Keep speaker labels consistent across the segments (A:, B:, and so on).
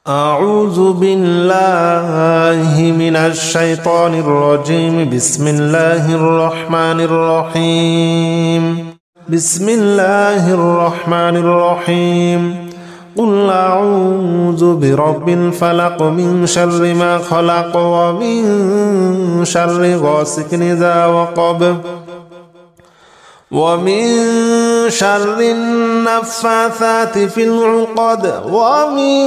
A: أعوذ بالله من الشيطان الرجيم. بسم الله الرحمن الرحيم. بسم الله الرحمن الرحيم. قل أعوذ برب الفلق من شر ما خلق ومن شر غاسق إذا وقب ومن شر النفاثات في العقد ومن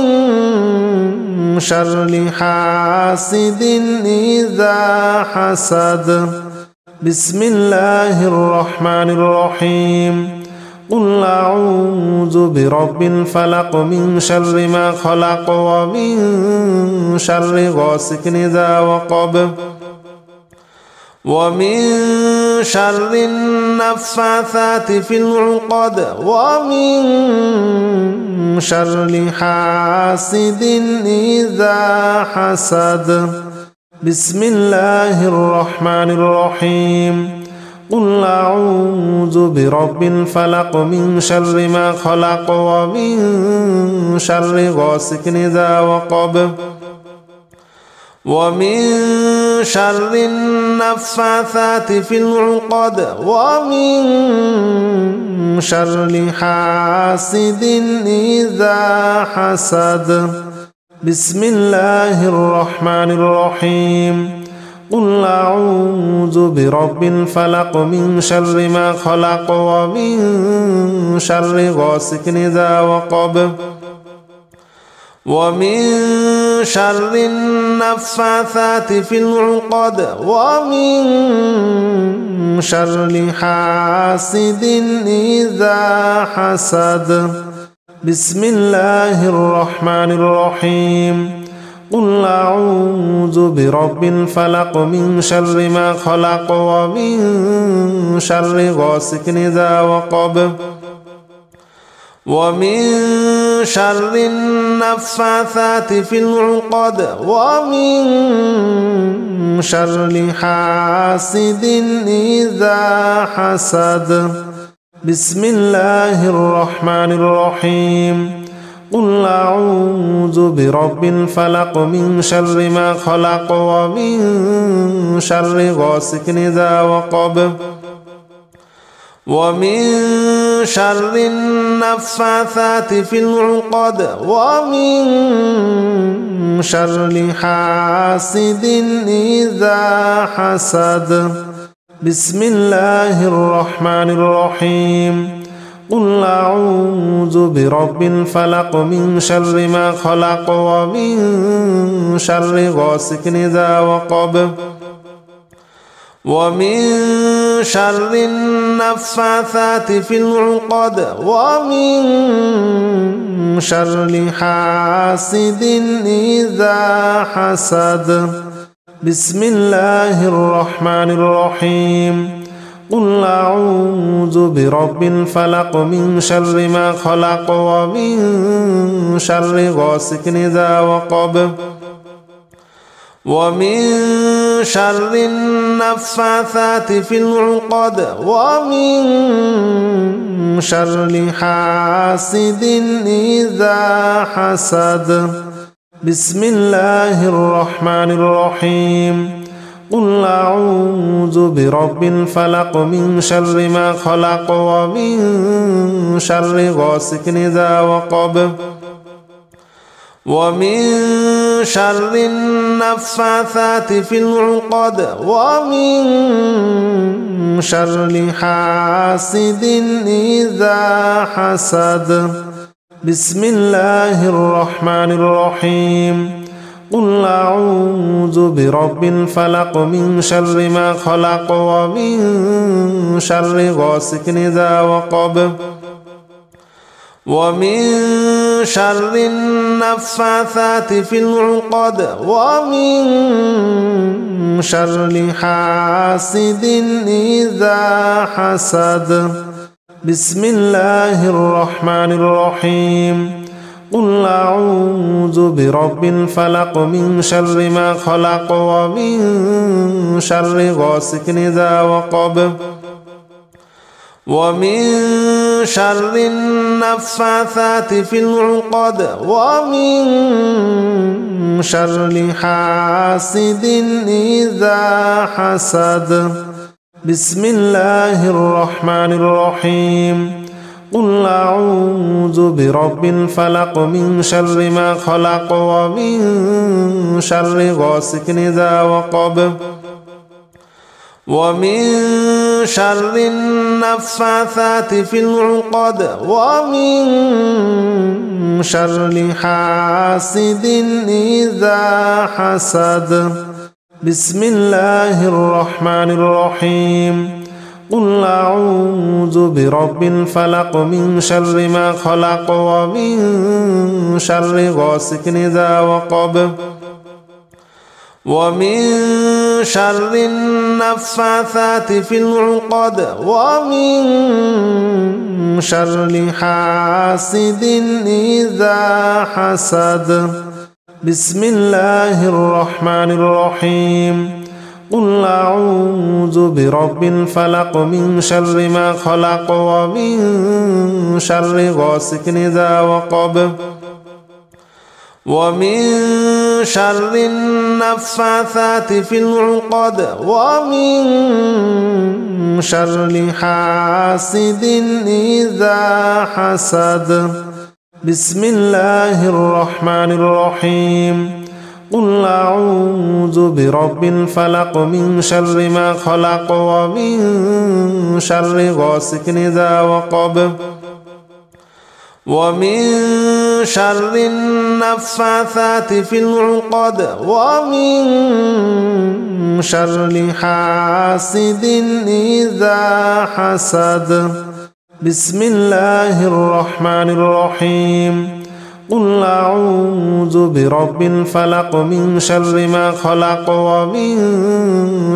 A: شر حاسد إذا حسد. بسم الله الرحمن الرحيم. قل أعوذ برب الفلق من شر ما خلق ومن شر غاسق إذا وقب ومن شر النفاثات في العقد ومن شر حاسد إذا حسد. بسم الله الرحمن الرحيم. قل أعوذ برب الفلق من شر ما خلق ومن شر غاسق إذا وقب ومن شر النفاثات في العقد ومن شر حاسد إذا حسد. بسم الله الرحمن الرحيم. قل أعوذ برب الفلق من شر ما خلق ومن شر غاسق إذا وقب ومن شر النفاثات في العقد ومن شر حاسد إذا حسد. بسم الله الرحمن الرحيم. قل أعوذ برب الفلق من شر ما خلق ومن شر غاسق إذا وقب ومن شر النفاثات في العقد ومن شر حاسد إذا حسد. بسم الله الرحمن الرحيم. قل أعوذ برب الفلق من شر ما خلق ومن شر غاسق إذا وقب ومن شر النفاثات في العقد ومن شر حاسد إذا حسد. بسم الله الرحمن الرحيم. قل أعوذ برب الفلق من شر ما خلق ومن شر غاسق إذا وقب ومن شر النفاثات في العقد ومن شر حاسد إذا حسد. بسم الله الرحمن الرحيم. قل أعوذ برب الفلق من شر ما خلق ومن شر غاسق إذا وقب ومن شر النفاثات في العقد ومن شر حاسد إذا حسد. بسم الله الرحمن الرحيم. قل أعوذ برب الفلق من شر ما خلق ومن شر غاسق إذا وقب ومن شر النفاثات في العقد ومن شر حاسد إذا حسد. بسم الله الرحمن الرحيم. قل أعوذ برب الفلق من شر ما خلق ومن شر غاسق إذا وقب ومن شر النفاثات في العقد ومن شر حاسد إذا حسد. بسم الله الرحمن الرحيم. قل أعوذ برب الفلق من شر ما خلق ومن شر غاسق إذا وقب ومن شر النفاثات في العقد ومن شر حاسد إذا حسد. بسم الله الرحمن الرحيم. قل أعوذ برب الفلق من شر ما خلق ومن شر غاسق إذا وقب ومن شر النفاثات في العقد ومن شر حاسد إذا حسد. بسم الله الرحمن الرحيم. قل أعوذ برب الفلق من شر ما خلق ومن شر غاسق إذا وقب ومن شر النفاثات في العقد ومن شر حاسد إذا حسد. بسم الله الرحمن الرحيم. قل أعوذ برب الفلق من شر ما خلق ومن شر غاسق إذا وقب ومن شر النفاثات في العقد ومن شر حاسد إذا حسد. بسم الله الرحمن الرحيم. قل أعوذ برب الفلق من شر ما خلق ومن شر غاسق إذا وقب ومن شر النفاثات في العقد ومن شر حاسد إذا حسد. بسم الله الرحمن الرحيم. قل أعوذ برب الفلق من شر ما خلق ومن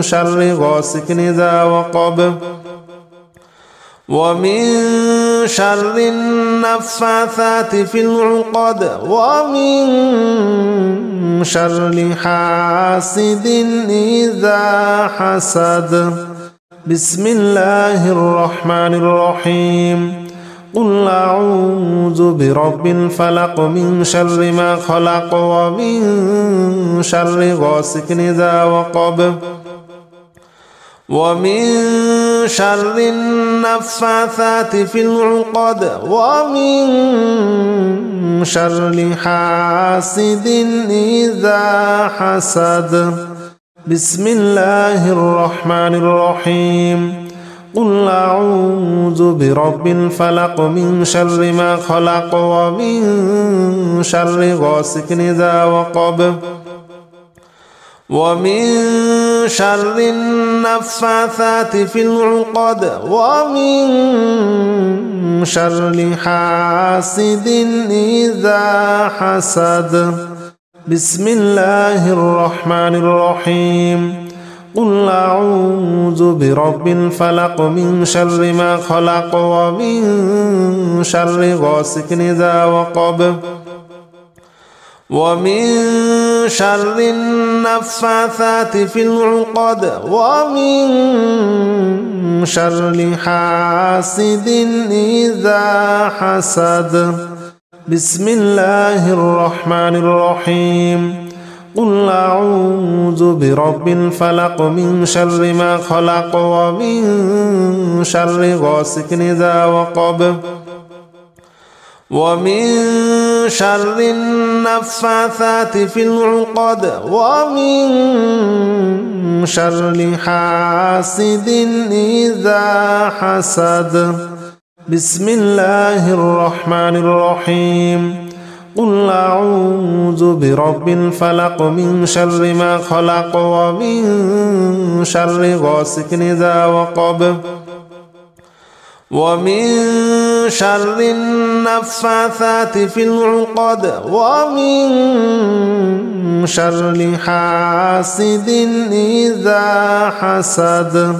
A: شر غاسق إذا وقب ومن شر النفاثات في العقد ومن شر حاسد إذا حسد. بسم الله الرحمن الرحيم. قل أعوذ برب الفلق من شر ما خلق ومن شر غاسق إذا وقب ومن شر النفاثات في العقد ومن شر حاسد إذا حسد. بسم الله الرحمن الرحيم. قل أعوذ برب الفلق من شر ما خلق ومن شر غاسق إذا وقب ومن شر النفاثات في العقد ومن شر حاسد إذا حسد. بسم الله الرحمن الرحيم. قل أعوذ برب الفلق من شر ما خلق ومن شر غاسق إذا وقب ومن شر النفاثات في العقد ومن شر حاسد إذا حسد. بسم الله الرحمن الرحيم. قل أعوذ برب الفلق من شر ما خلق ومن شر غاسق إذا وقب ومن شر النفاثات في العقد ومن شر حاسد إذا حسد. بسم الله الرحمن الرحيم. قل أعوذ برب الفلق من شر ما خلق ومن شر غاسق إذا وقب ومن شر النفاثات في العقد ومن شر حاسد إذا حسد.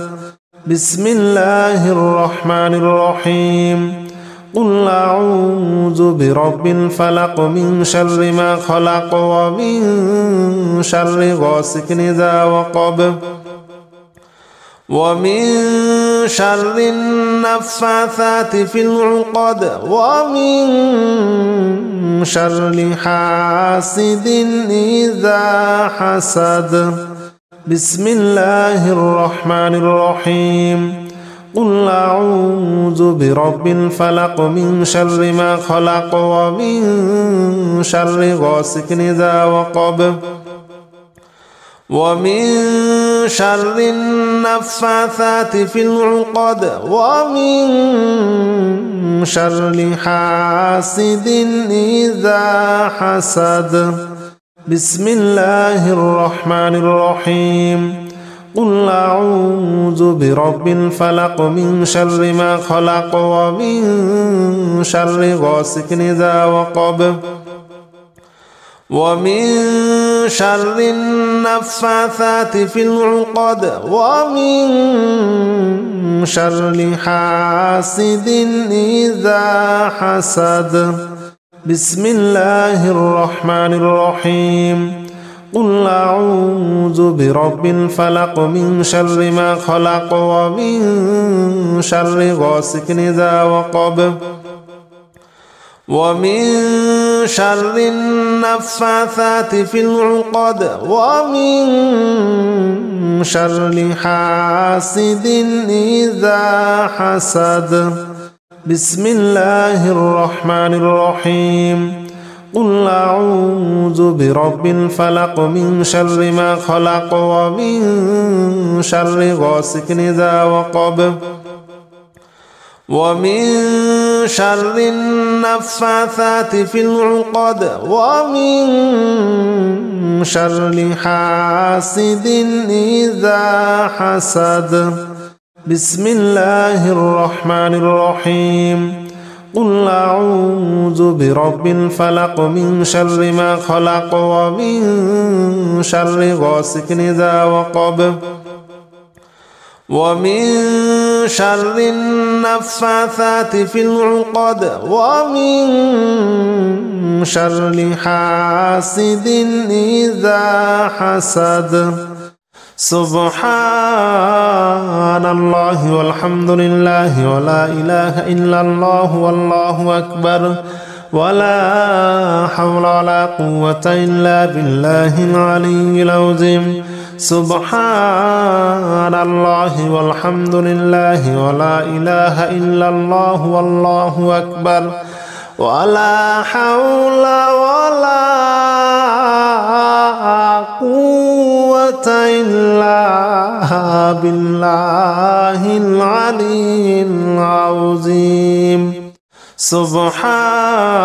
A: بسم الله الرحمن الرحيم. قل أعوذ برب الفلق من شر ما خلق ومن شر غاسق إذا وقب ومن شر النفاثات في العقد ومن شر حاسد إذا حسد. بسم الله الرحمن الرحيم. قل أعوذ برب الفلق من شر ما خلق ومن شر غاسق إذا وقب ومن شر النفاثات في العقد ومن شر حاسد إذا حسد. بسم الله الرحمن الرحيم. قل أعوذ برب الفلق من شر ما خلق ومن شر غاسق إذا وقب ومن شر النفاثات في العقد ومن شر حاسد إذا حسد. بسم الله الرحمن الرحيم. قل أعوذ برب الفلق من شر ما خلق ومن شر غاسق إذا وقب ومن شر النفاثات في العقد ومن شر حاسد إذا حسد. بسم الله الرحمن الرحيم. قل أعوذ برب الفلق من شر ما خلق ومن شر غاسق إذا وقب ومن شر النفاثات في العقد ومن شر حاسد إذا حسد. بسم الله الرحمن الرحيم. قل أعوذ برب الفلق من شر ما خلق ومن شر غاسق إذا وقب ومن شر النفاثات في العقد ومن شر حاسد إذا حسد. سبحان الله والحمد لله ولا إله إلا الله والله أكبر ولا حول ولا قوة إلا بالله العلي العظيم. سبحان الله والحمد لله ولا إله إلا الله والله أكبر ولا حول ولا قوة إلا بالله العلي العظيم. سبحان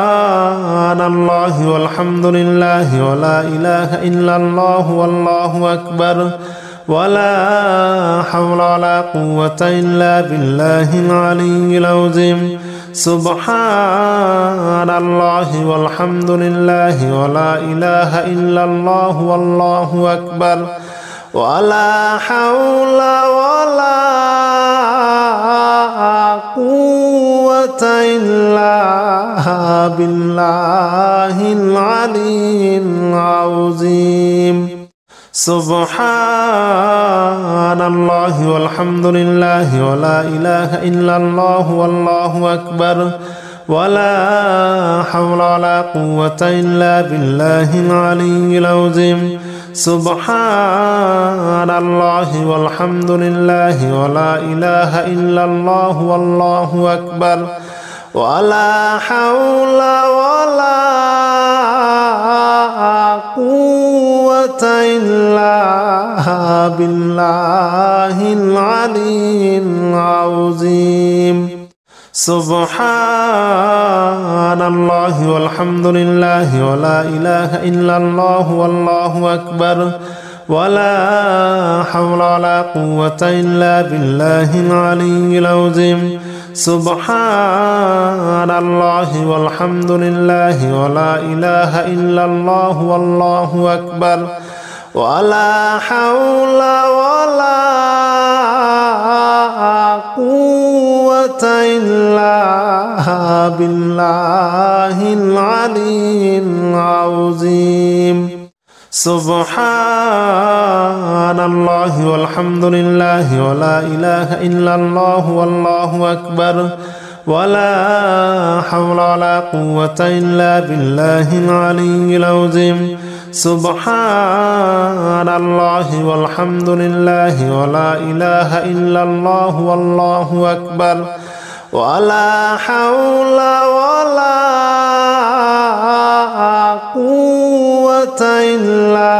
A: الله والحمد لله ولا إله إلا الله والله أكبر ولا حول ولا قوة إلا بالله العلي العظيم. سبحان الله والحمد لله ولا إله إلا الله والله أكبر ولا حول ولا قوة إلا بالله العلي العظيم. سبحان الله والحمد لله ولا إله إلا الله والله أكبر ولا حول ولا قوة إلا بالله العلي العظيم. سبحان الله والحمد لله ولا إله إلا الله والله أكبر ولا حول ولا قوة إلا بالله العلي العظيم. سبحان الله والحمد لله ولا إله إلا الله والله أكبر ولا حول ولا قوة إلا بالله العلي العظيم. سبحان الله والحمد لله ولا إله إلا الله والله أكبر ولا حول ولا قوة إلا بالله العلي العظيم. سبحان الله والحمد لله ولا إله إلا الله والله أكبر ولا حول ولا قوة إلا بالله العلي العظيم سبحان الله والحمد لله ولا إله إلا الله والله أكبر ولا حول ولا قوة إلا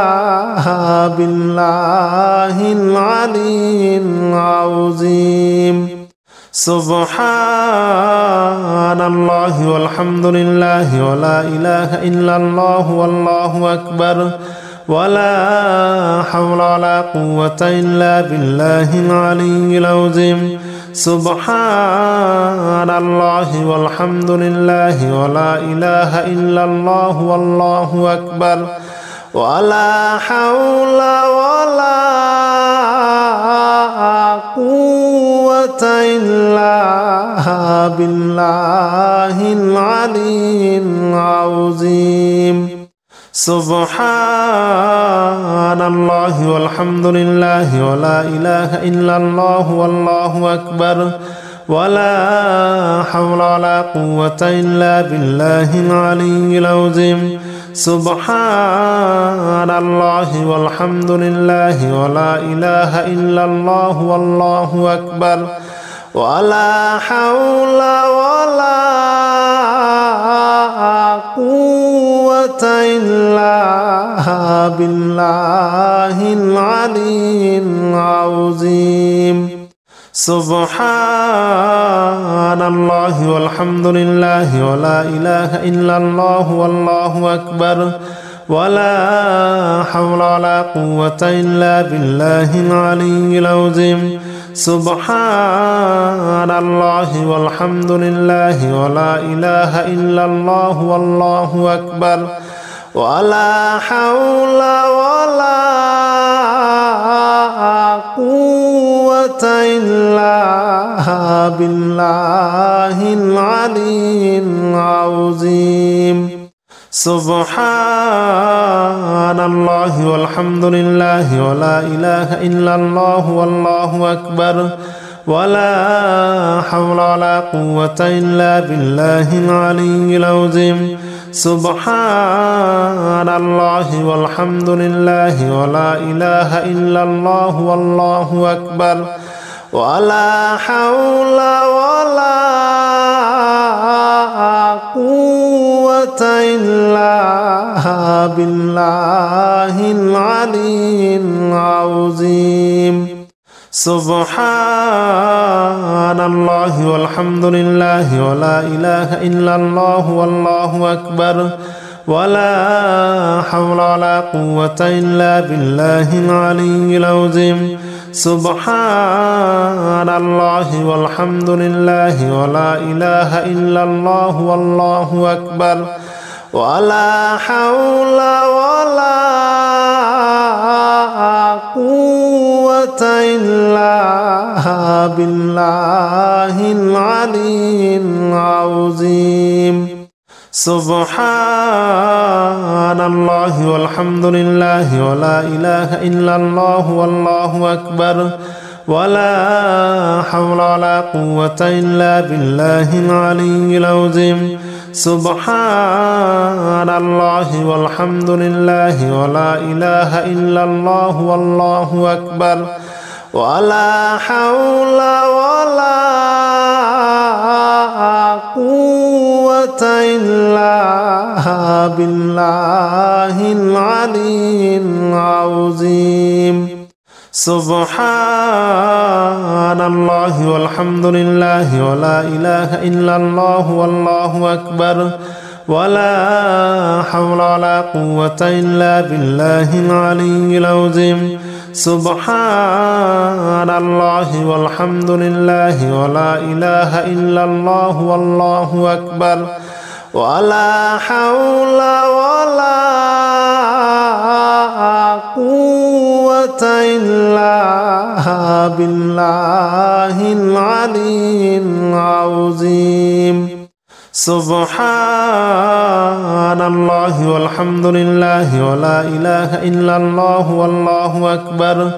A: بالله العلي العظيم سبحان الله والحمد لله ولا إله إلا الله والله أكبر ولا حول ولا قوة إلا بالله العلي العظيم سبحان الله والحمد لله ولا إله إلا الله والله أكبر ولا حول ولا قوة إلا بالله العلي العظيم سبحان الله والحمد لله ولا إله إلا الله والله أكبر ولا حول ولا قوة إلا بالله العلي العظيم سبحان الله والحمد لله ولا إله إلا الله والله أكبر ولا حول ولا قوة إلا بالله العلي العظيم سبحان الله والحمد لله ولا إله إلا الله والله أكبر ولا حول ولا قوة إلا بالله العلي العظيم سبحان الله والحمد لله ولا إله إلا الله والله أكبر ولا حول ولا قوة إلا بالله العلي العظيم سبحان الله والحمد لله ولا إله إلا الله والله أكبر ولا حول ولا قوة إلا بالله العلي العظيم سبحان الله والحمد لله ولا إله إلا الله والله أكبر ولا حول ولا قوة إلا بالله العلي العظيم سبحان الله والحمد لله ولا إله إلا الله والله أكبر ولا حول ولا قوة إلا بالله العلي العظيم سبحان الله والحمد لله ولا إله إلا الله والله أكبر ولا حول ولا قوة إلا بالله العلي العظيم سبحان الله والحمد لله ولا إله إلا الله والله أكبر ولا حول ولا قوة إلا بالله العلي العظيم سبحان الله والحمد لله ولا إله إلا الله والله أكبر ولا حول ولا قوة إلا بالله العلي العظيم سبحان الله والحمد لله ولا إله إلا الله والله أكبر ولا حول ولا قوة إلا بالله العلي العظيم سبحان الله والحمد لله ولا إله إلا الله والله أكبر ولا حول ولا قوة إلا بالله العلي العظيم سبحان الله والحمد لله ولا إله إلا الله والله أكبر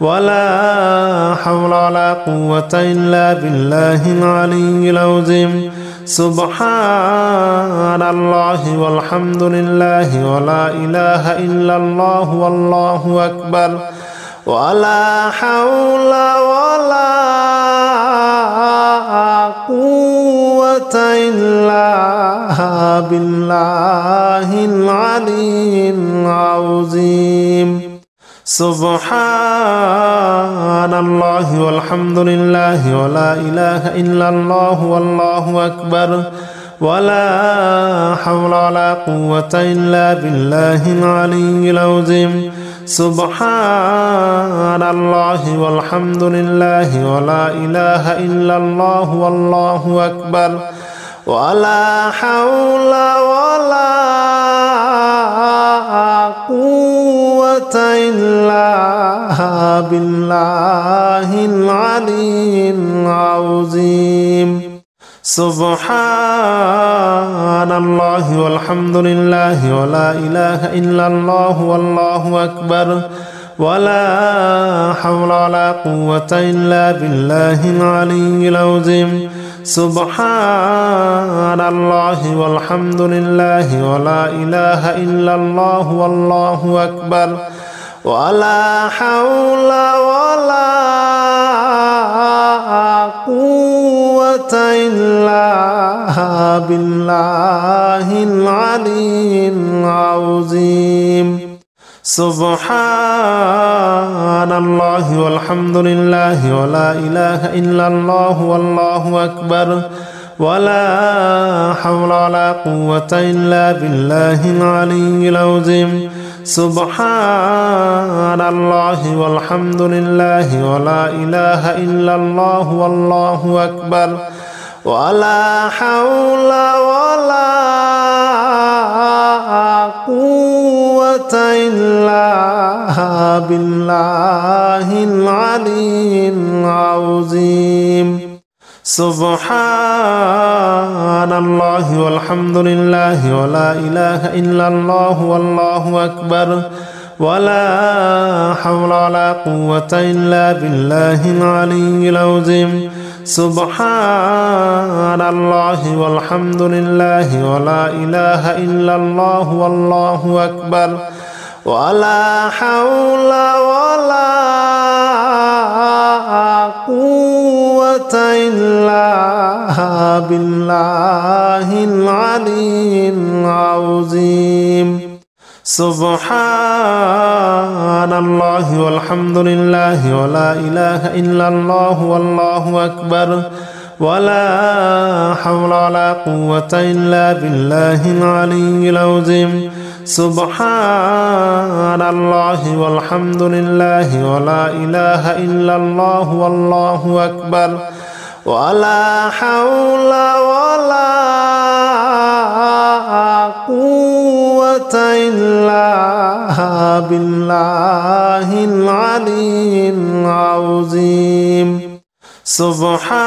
A: ولا حول ولا قوة إلا بالله العلي العظيم سبحان الله والحمد لله ولا إله إلا الله والله أكبر ولا حول ولا قوة إلا بالله العلي العظيم سبحان الله والحمد لله ولا إله إلا الله والله أكبر ولا حول ولا قوة إلا بالله العلي العظيم سبحان الله والحمد لله ولا إله إلا الله والله أكبر ولا حول ولا قوة إلا بالله العلي العظيم سبحان الله والحمد لله ولا إله إلا الله والله أكبر ولا حول ولا قوة إلا بالله العلي العظيم سبحان الله والحمد لله ولا إله إلا الله والله أكبر ولا حول ولا قوة إلا بالله العلي العظيم سبحان الله والحمد لله ولا إله إلا الله والله أكبر ولا حول ولا قوة إلا بالله العلي العظيم سبحان الله والحمد لله ولا إله إلا الله والله أكبر ولا حول ولا قوة إلا بالله العلي العظيم سبحان الله والحمد لله ولا إله إلا الله والله أكبر ولا حول ولا قوة إلا بالله العلي العظيم سبحان الله والحمد لله ولا إله إلا الله والله أكبر ولا حول ولا قوة إلا بالله العلي العظيم سبحان الله والحمد لله ولا إله إلا الله والله أكبر ولا حول ولا قوة إلا بالله العلي العظيم سبحان الله والحمد لله ولا إله إلا الله والله أكبر ولا حول ولا قوة إلا بالله العلي العظيم سبحان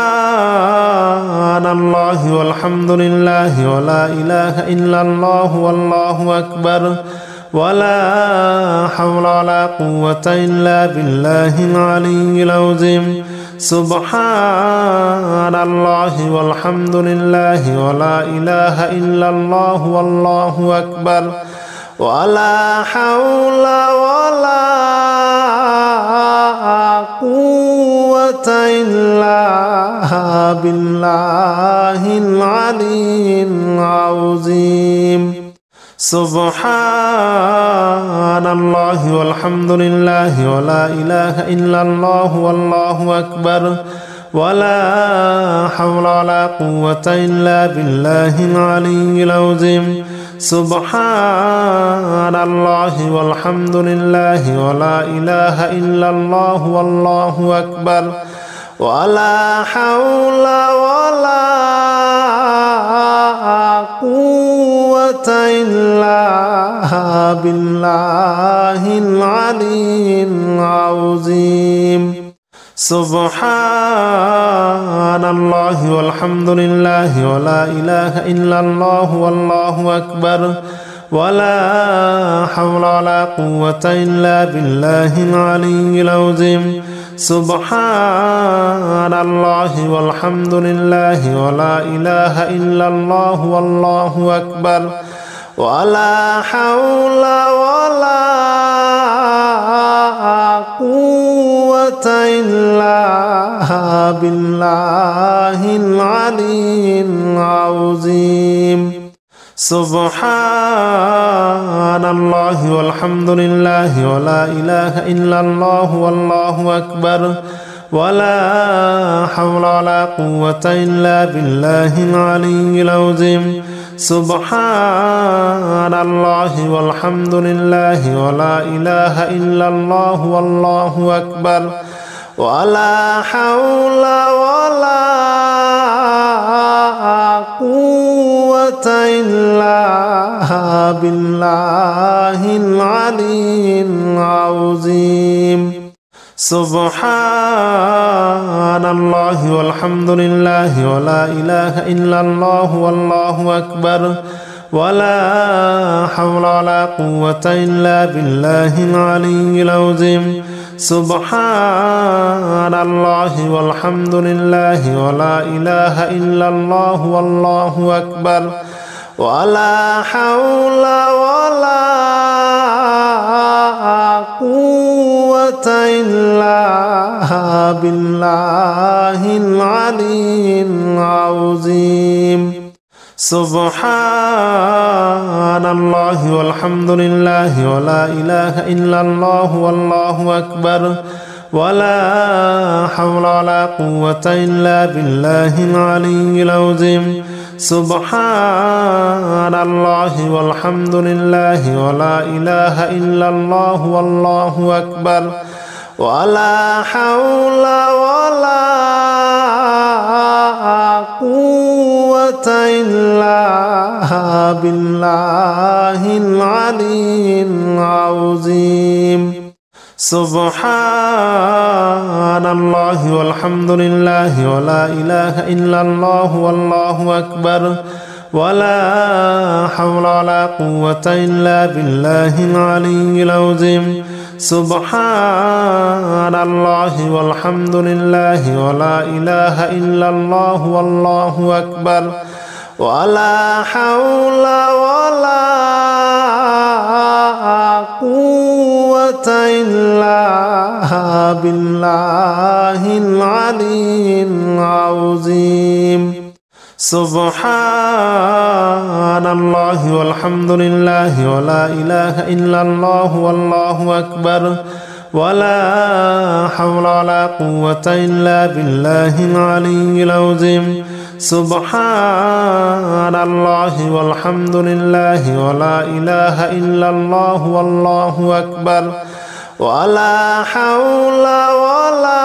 A: الله والحمد لله ولا إله إلا الله والله أكبر ولا حول ولا قوة إلا بالله العلي العظيم سبحان الله والحمد لله ولا إله إلا الله والله أكبر ولا حول ولا قوة إلا بالله العلي العظيم سبحان الله والحمد لله ولا إله إلا الله والله أكبر ولا حول ولا قوة إلا بالله العلي العظيم سبحان الله والحمد لله ولا إله إلا الله والله أكبر ولا حول ولا قوة إلا بالله العلي العظيم سبحان الله والحمد لله ولا إله إلا الله والله أكبر ولا حول ولا قوة إلا بالله العلي العظيم سبحان الله والحمد لله ولا إله إلا الله والله أكبر ولا حول ولا قوة إلا بالله العلي العظيم سبحان الله والحمد لله ولا إله إلا الله والله أكبر ولا حول ولا قوة إلا بالله العلي العظيم سبحان الله والحمد لله ولا إله إلا الله والله أكبر ولا حول ولا قوة إلا بالله العلي العظيم سبحان الله والحمد لله ولا إله إلا الله والله أكبر ولا حول ولا قوة إلا بالله العلي العظيم سبحان الله والحمد لله ولا إله إلا الله والله أكبر ولا حول ولا قوة إلا بالله العلي العظيم سبحان الله والحمد لله ولا إله إلا الله والله أكبر ولا حول ولا قوة إلا بالله العلي العظيم سبحان الله والحمد لله ولا إله إلا الله والله أكبر ولا حول ولا قوة إلا بالله العلي العظيم سبحان الله والحمد لله ولا إله إلا الله والله أكبر ولا حول ولا قوة إلا بالله العلي العظيم سبحان الله والحمد لله ولا إله إلا الله والله أكبر ولا حول ولا قوة إلا بالله العلي العظيم سبحان الله والحمد لله ولا إله إلا الله والله أكبر ولا حول ولا قوة إلا بالله العلي العظيم سبحان الله والحمد لله ولا إله إلا الله والله أكبر ولا حول ولا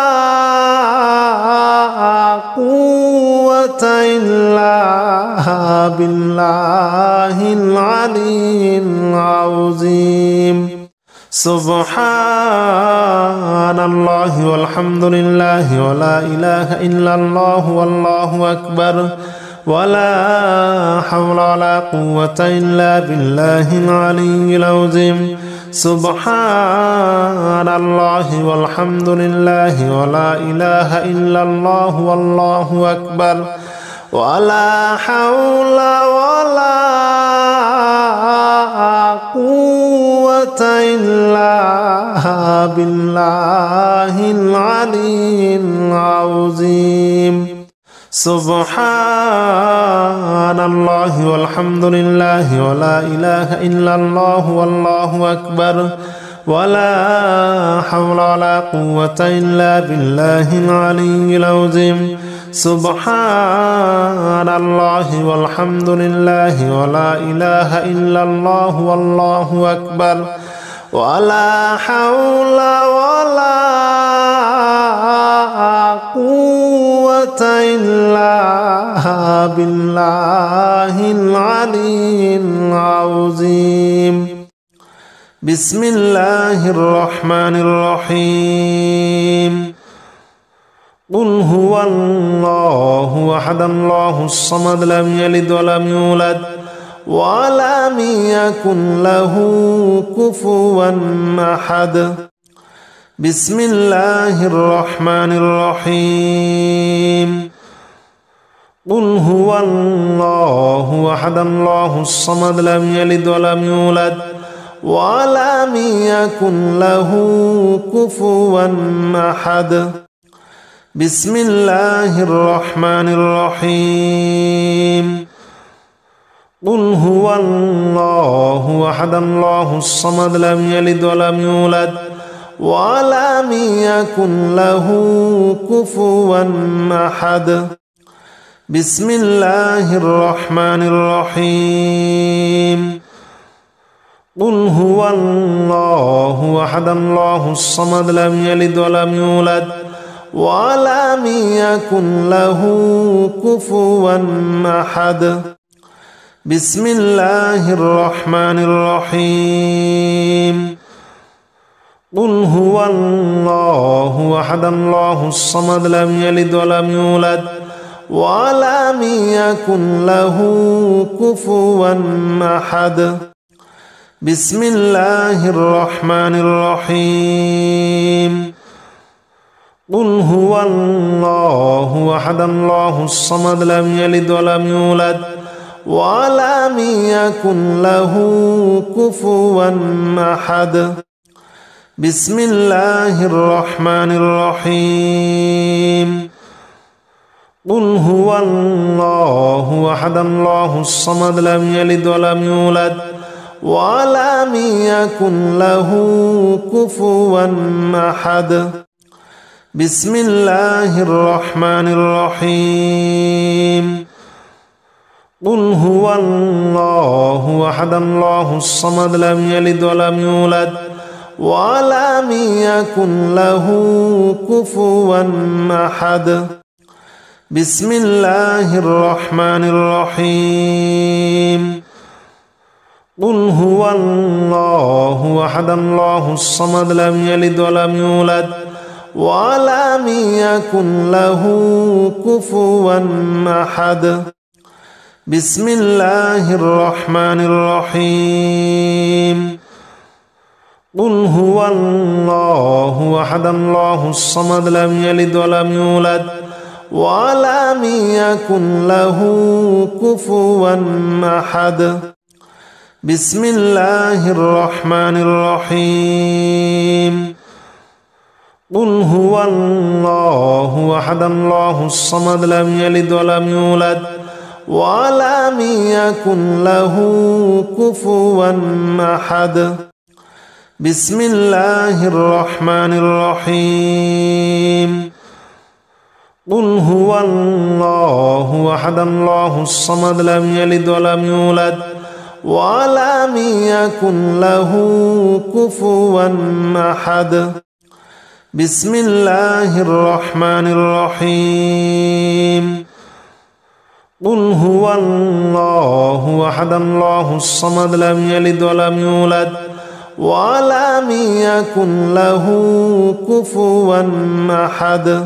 A: قوة إلا بالله العلي العظيم سبحان الله والحمد لله ولا إله إلا الله والله أكبر ولا حول ولا قوة إلا بالله العلي العظيم سبحان الله والحمد لله ولا إله إلا الله والله أكبر ولا حول ولا قوة إلا بالله العلي العظيم سبحان الله والحمد لله ولا إله إلا الله والله أكبر ولا حول ولا قوة إلا بالله العلي العظيم سبحان الله والحمد لله ولا إله إلا الله والله أكبر ولا حول ولا قوة إلا بالله العلي العظيم بسم الله الرحمن الرحيم قل هو الله أحد الله الصمد لم يلد ولم يولد ولم يكن له كفوا أحد بسم الله الرحمن الرحيم قل هو الله أحد الله الصمد لم يلد ولم يولد ولم يكن له كفوا أحد بسم الله الرحمن الرحيم قل هو الله أحد الله الصمد لم يلد ولم يولد ولم يكن له كفوا أحد بسم الله الرحمن الرحيم قل هو الله أحد الله الصمد لم يلد ولم يولد ولم يكن له كفوا أحد بسم الله الرحمن الرحيم قل هو الله أحد الله الصمد لم يلد ولم يولد ولم يكن له كفوا أحد بسم الله الرحمن الرحيم قل هو الله أحد الله الصمد لم يلد ولم يولد ولم يكن له كفوا أحد بسم الله الرحمن الرحيم قل هو الله أحد الله الصمد لم يلد ولم يولد ولم يكن له كفوا أحد بسم الله الرحمن الرحيم قل هو الله أحد الله الصمد لم يلد ولم يولد ولم يكن له كفوا أحد بسم الله الرحمن الرحيم قل هو الله أحد الله الصمد لم يلد ولم يولد ولم يكن له كفوا أحد بسم الله الرحمن الرحيم قل هو الله أحد الله الصمد لم يلد ولم يولد ولم يكن له كفوا أحد بسم الله الرحمن الرحيم قل هو الله أحد الله الصمد لم يلد ولم يولد ولم يكن له كفوا أحد بسم الله الرحمن الرحيم قل هو الله أحد الله الصمد لم يلد ولم يولد ولم يكن له كفوا أحد بسم الله الرحمن الرحيم قل هو الله أحد الله الصمد لم يلد ولم يولد ولم يكن له كفوا أحد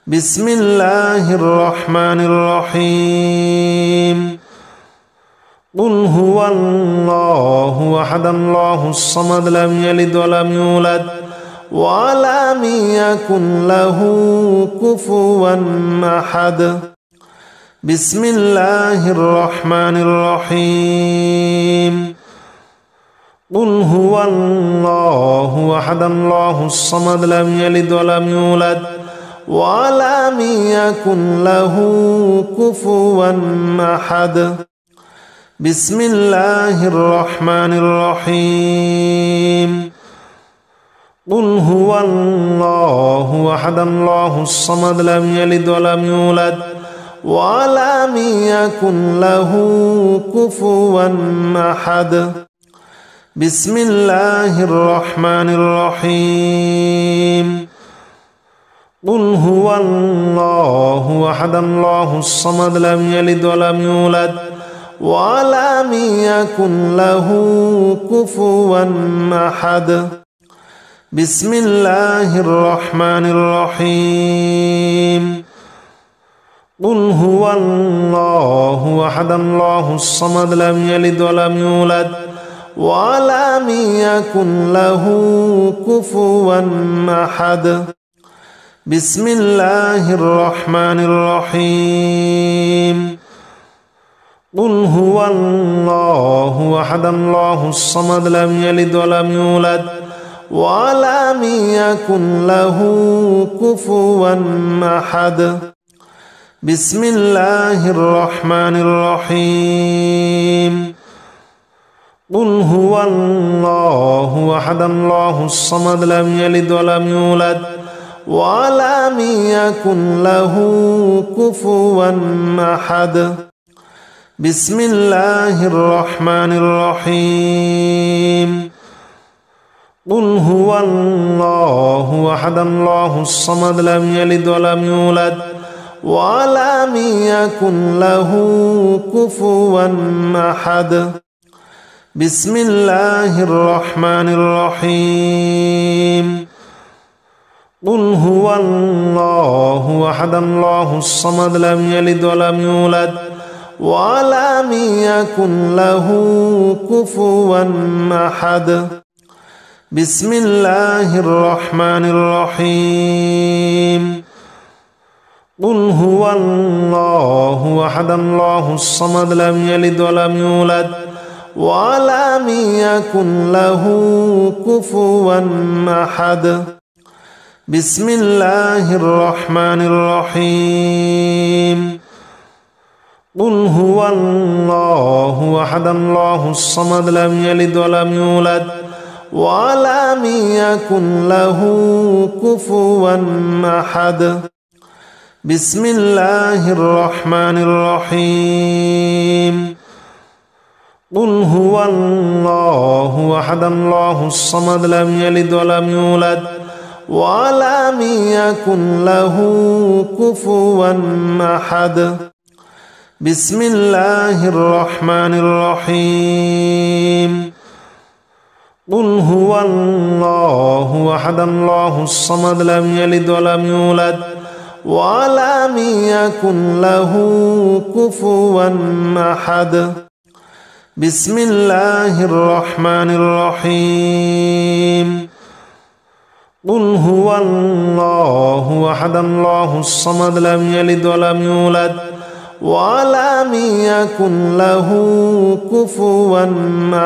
A: بسم الله الرحمن الرحيم قل هو الله أحد الله الصمد لم يلد ولم يولد ولم يكن له كفوا أحد بسم الله الرحمن الرحيم قل هو الله أحد الله الصمد لم يلد ولم يولد ولم يكن له كفوا أحد بسم الله الرحمن الرحيم قل هو الله أحد الله الصمد لم يلد ولم يولد ولم يكن له كفوا أحد بسم الله الرحمن الرحيم قل هو الله أحد الله الصمد لم يلد ولم يولد ولم يكن له كفوا أحد بسم الله الرحمن الرحيم قل هو الله أحد الله الصمد لم يلد ولم يولد ولم يكن له كفوا أحد بسم الله الرحمن الرحيم قل هو الله أحد الله الصمد لم يلد ولم يولد ولم يكن له كفوا أحد بسم الله الرحمن الرحيم قل هو الله أحد الله الصمد لم يلد ولم يولد ولم يكن له كفوا أحد بسم الله الرحمن الرحيم قل هو الله أحد الله الصمد لم يلد ولم يولد ولم يكن له كفوا أحد بسم الله الرحمن الرحيم قل هو الله أحد الله الصمد لم يلد ولم يولد ولم يكن له كفوا أحد بسم الله الرحمن الرحيم قل هو الله أحد الله الصمد لم يلد ولم يولد ولم يكن له كفوا أحد بسم الله الرحمن الرحيم قل هو الله أحد الله الصمد لم يلد ولم يولد ولم يكن له كفوا أحد بسم الله الرحمن الرحيم قل هو الله أحد الله الصمد لم يلد ولم يولد ولم يكن له كفوا أحد بسم الله الرحمن الرحيم قل هو الله أحد الله الصمد لم يلد ولم يولد ولم يكن له كفوا أحد بسم الله الرحمن الرحيم قل هو الله أحد الله الصمد لم يلد ولم يولد ولم يكن له كفوا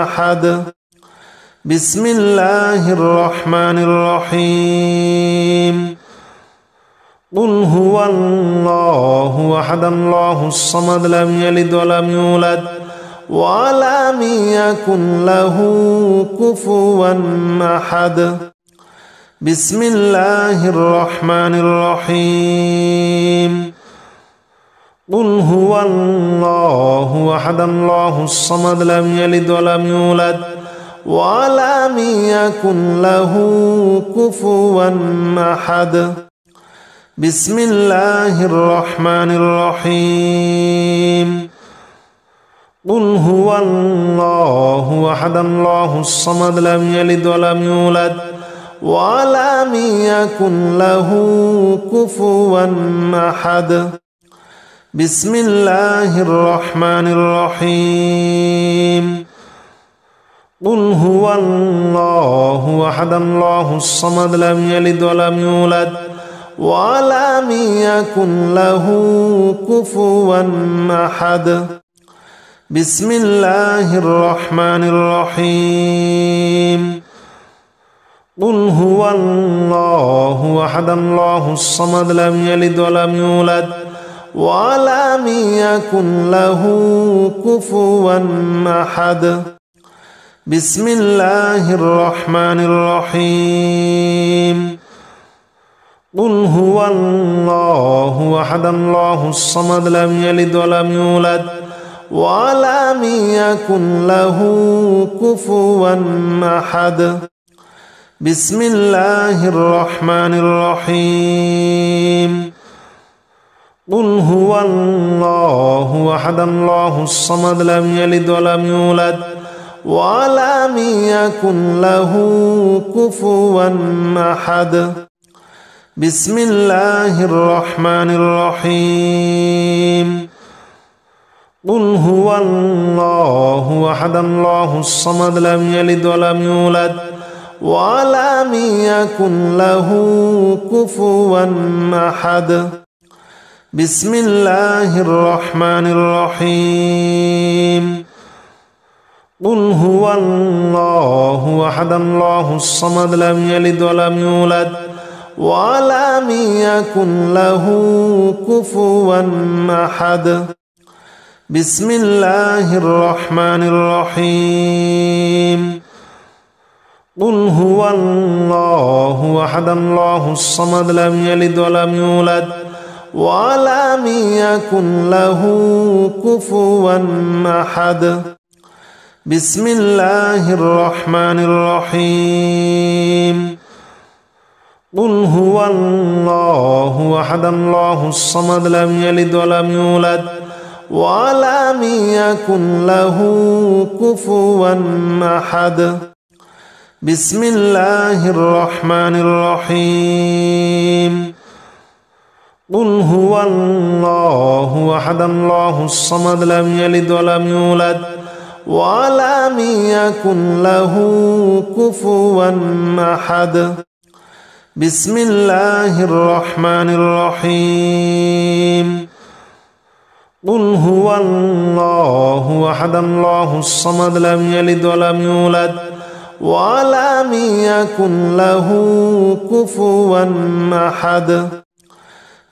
A: أحد بسم الله الرحمن الرحيم قل هو الله أحد الله الصمد لم يلد ولم يولد ولم يكن له كفوا أحد بسم الله الرحمن الرحيم قل هو الله أحد الله الصمد لم يلد ولم يولد ولم يكن له كفوا أحد بسم الله الرحمن الرحيم قل هو الله أحد الله الصمد لم يلد ولم يولد ولم يكن له كفوا أحد بسم الله الرحمن الرحيم قل هو الله أحد الله الصمد لم يلد ولم يولد ولم يكن له كفوا أحد بسم الله الرحمن الرحيم قل هو الله أحد الله الصمد لم يلد ولم يولد ولم يكن له كفوا أحد بسم الله الرحمن الرحيم قل هو الله أحد الله الصمد لم يلد ولم يولد ولم يكن له كفوا أحد بسم الله الرحمن الرحيم قل هو الله أحد الله الصمد لم يلد ولم يولد ولم يكن له كفوا أحد. بسم الله الرحمن الرحيم. قل هو الله أحد الله الصمد لم يلد ولم يولد ولم يكن له كفوا أحد. بسم الله الرحمن الرحيم. قل هو الله أحد الله الصمد لم يلد ولم يولد ولم يكن له كفوا أحد. بسم الله الرحمن الرحيم. قل هو الله أحد الله الصمد لم يلد ولم يولد ولم يكن له كفوا أحد. بسم الله الرحمن الرحيم. قل هو الله أحد الله الصمد لم يلد ولم يولد ولم يكن له كفوا أحد. بسم الله الرحمن الرحيم. قل هو الله أحد الله الصمد لم يلد ولم يولد ولم يكن له كفوا أحد. بسم الله الرحمن الرحيم. قل هو الله أحد الله الصمد لم يلد ولم يولد ولم يكن له كفوا أحد.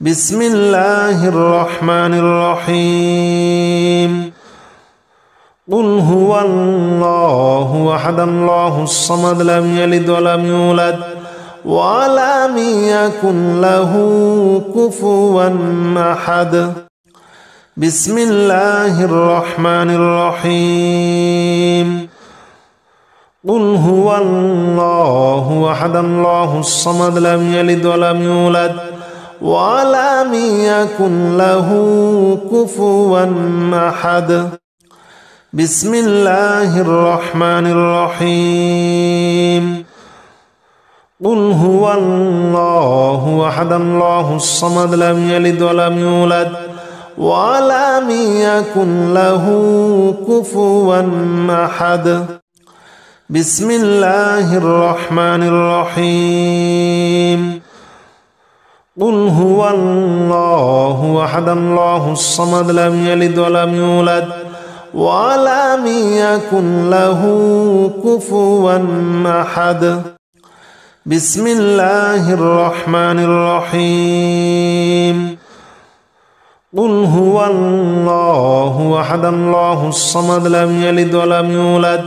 A: بسم الله الرحمن الرحيم. قل هو الله أحد الله الصمد لم يلد ولم يولد ولم يكن له كفوا أحد. بسم الله الرحمن الرحيم. قل هو الله أحد الله الصمد لم يلد ولم يولد ولم يكن له كفوا أحد. بسم الله الرحمن الرحيم. قل هو الله أحد الله الصمد لم يلد ولم يولد ولم يكن له كفوا أحد. بسم الله الرحمن الرحيم. قل هو الله أحد الله الصمد لم يلد ولم يولد ولم يكن له كفوا أحد. بسم الله الرحمن الرحيم. قل هو الله أحد الله الصمد لم يلد ولم يولد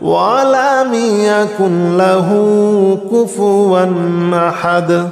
A: ولم يكن له كفوا أحد.